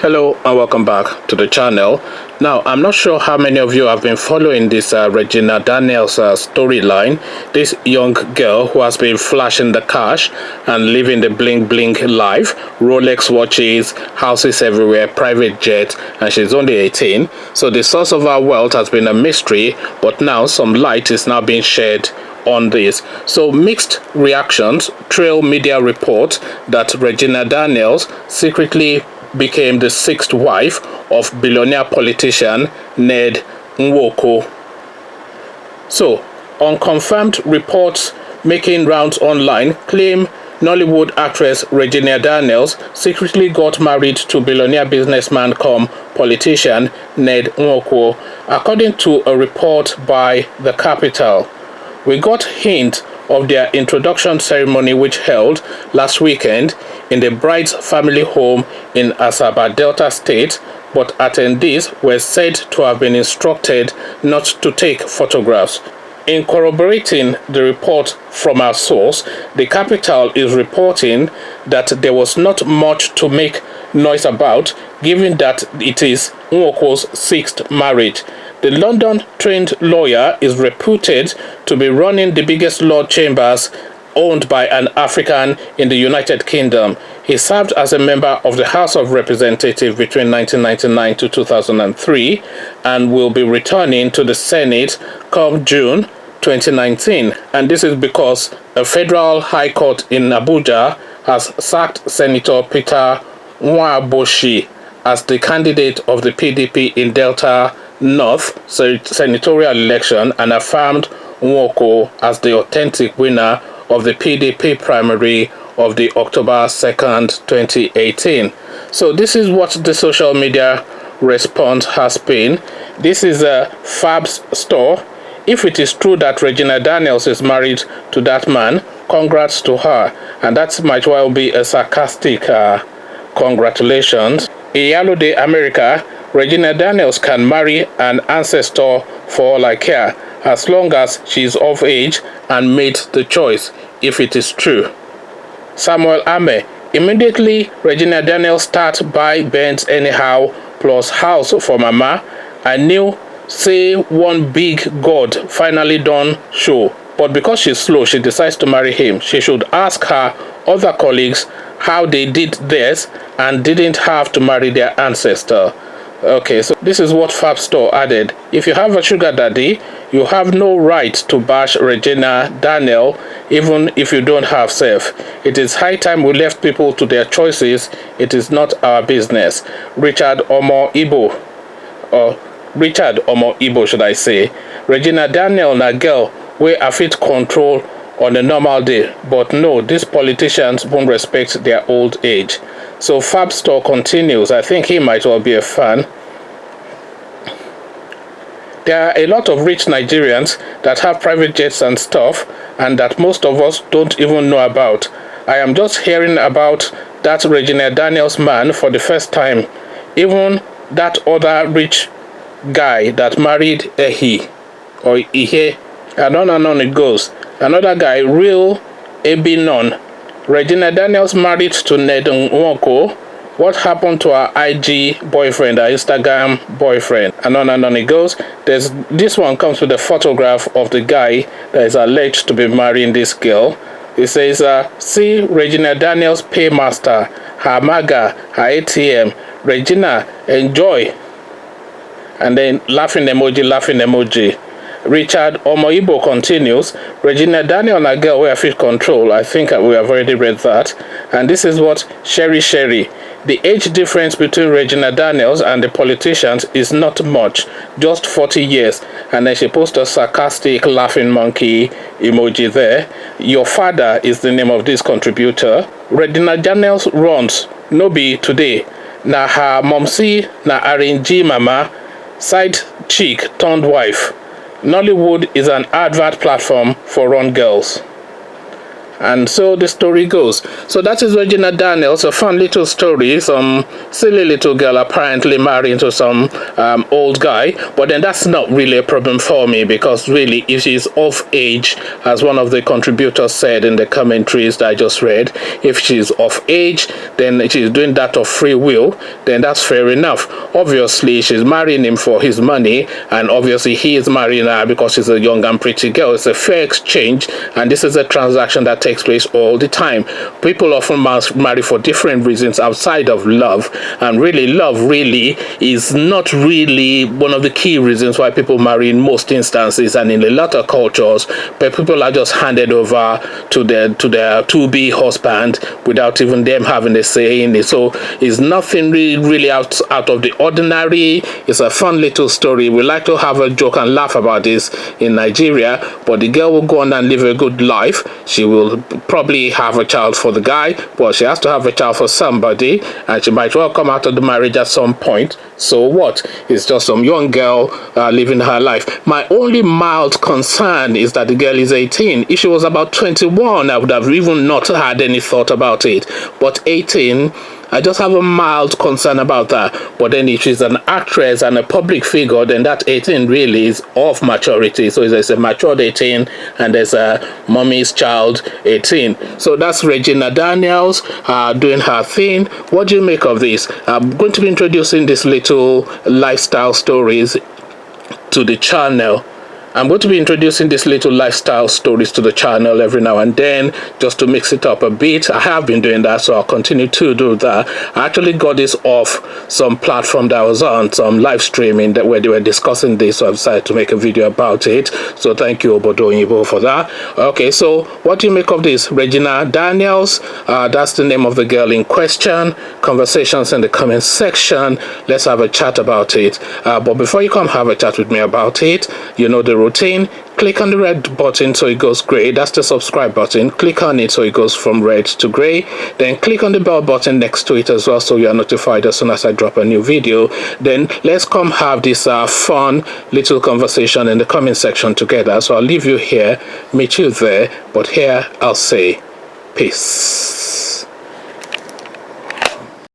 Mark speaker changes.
Speaker 1: Hello and welcome back to the channel. Now, I'm not sure how many of you have been following this Regina Daniels storyline. This young girl who has been flashing the cash and living the bling bling life, Rolex watches, houses everywhere, private jet, and she's only 18. So the source of her wealth has been a mystery, but now some light is now being shed on this. So mixed reactions trail media reports that Regina Daniels secretly became the sixth wife of billionaire politician Ned Nwoko. So, unconfirmed reports making rounds online claim Nollywood actress Regina Daniels secretly got married to billionaire businessman come politician Ned Nwoko, according to a report by The Capital. We got hint of their introduction ceremony which held last weekend in the bride's family home in Asaba, Delta State, but attendees were said to have been instructed not to take photographs. In corroborating the report from our source, The Capital is reporting that there was not much to make noise about, given that it is Nwoko's sixth marriage. The London-trained lawyer is reputed to be running the biggest law chambers owned by an African in the United Kingdom. He served as a member of the House of Representatives between 1999 to 2003 and will be returning to the Senate come June 2019. And this is because a federal high court in Abuja has sacked Senator Peter Nwaboshi as the candidate of the PDP in Delta North senatorial election and affirmed Nwoko as the authentic winner of the PDP primary of the October 2nd, 2018. So this is what the social media response has been. This is a Fab's store. If it is true that Regina Daniels is married to that man, congrats to her. And that might well be a sarcastic congratulations. In Yalode, America, Regina Daniels can marry an ancestor for all I care, as long as she is of age and made the choice, if it is true. Samuel Ame, immediately Regina Daniels start buy Benz anyhow plus house for mama. I knew say one big God finally done show, but because she's slow, she decides to marry him. She should ask her other colleagues how they did this and didn't have to marry their ancestor. Okay, so this is what Fab Store added. If you have a sugar daddy, you have no right to bash Regina Daniel, even if you don't have self. It is high time we left people to their choices. It is not our business. Richard Omo Ibo, should I say. Regina Daniel na girl wey I fit control on a normal day, but no, these politicians won't respect their old age. So Fab Store continues. I think he might well be a fan. There are a lot of rich Nigerians that have private jets and stuff, and that most of us don't even know about. I am just hearing about that Regina Daniels man for the first time. Even that other rich guy that married a he or ihe, and on it goes. Another guy, real Ebinon. Regina Daniels married to Ned Nwoko. What happened to her IG boyfriend, her Instagram boyfriend? And on it goes. This one comes with a photograph of the guy that is alleged to be marrying this girl. It says, see Regina Daniels paymaster, her MAGA, her ATM. Regina, enjoy. And then laughing emoji. Richard Omoibo continues, Regina Daniel and a girl where I feel control. I think we have already read that. And this is what Sherry. The age difference between Regina Daniels and the politicians is not much, just 40 years. And then she posts a sarcastic laughing monkey emoji there. Your father is the name of this contributor. Regina Daniels runs, no be today. Na her momsi, na RNG mama, side chick turned wife. Nollywood is an advert platform for run girls. And so the story goes. So that is Regina Daniels, a fun little story. Some silly little girl apparently marrying to some old guy. But then that's not really a problem for me, because really, if she's of age, as one of the contributors said in the commentaries that I just read, if she's of age, then she's doing that of free will, then that's fair enough. Obviously, she's marrying him for his money, and obviously he is marrying her because she's a young and pretty girl. It's a fair exchange, and this is a transaction that takes place all the time. People often marry for different reasons outside of love, and really love really is not really one of the key reasons why people marry in most instances and in a lot of cultures. But people are just handed over to their to-be husband without even them having a say in it. So it's nothing really out of the ordinary. It's a fun little story. We like to have a joke and laugh about this in Nigeria, but the girl will go on and live a good life. She will probably have a child for the guy, but she has to have a child for somebody, and she might well come out of the marriage at some point. So what? It's just some young girl living her life. My only mild concern is that the girl is 18. If she was about 21, I would have even not had any thought about it. But 18, I just have a mild concern about that. But then if she's an actress and a public figure, then that 18 really is of maturity. So there's a matured 18 and there's a mommy's child 18. So that's Regina Daniels doing her thing. What do you make of this? I'm going to be introducing these little lifestyle stories to the channel. I'm going to be introducing these little lifestyle stories to the channel every now and then, just to mix it up a bit. I have been doing that, so I'll continue to do that. I actually got this off some platform that I was on, some live streaming where they were discussing this, so I decided to make a video about it. So thank you, Obodo Yibo, for that. Okay, so what do you make of this? Regina Daniels, that's the name of the girl in question. Conversations in the comment section. Let's have a chat about it. But before you come have a chat with me about it, you know the routine. Click on the red button so it goes gray. That's the subscribe button. Click on it so it goes from red to gray. Then click on the bell button next to it as well, so you are notified as soon as I drop a new video. Then let's come have this fun little conversation in the comment section together. So I'll leave you here, meet you there, but here I'll say peace.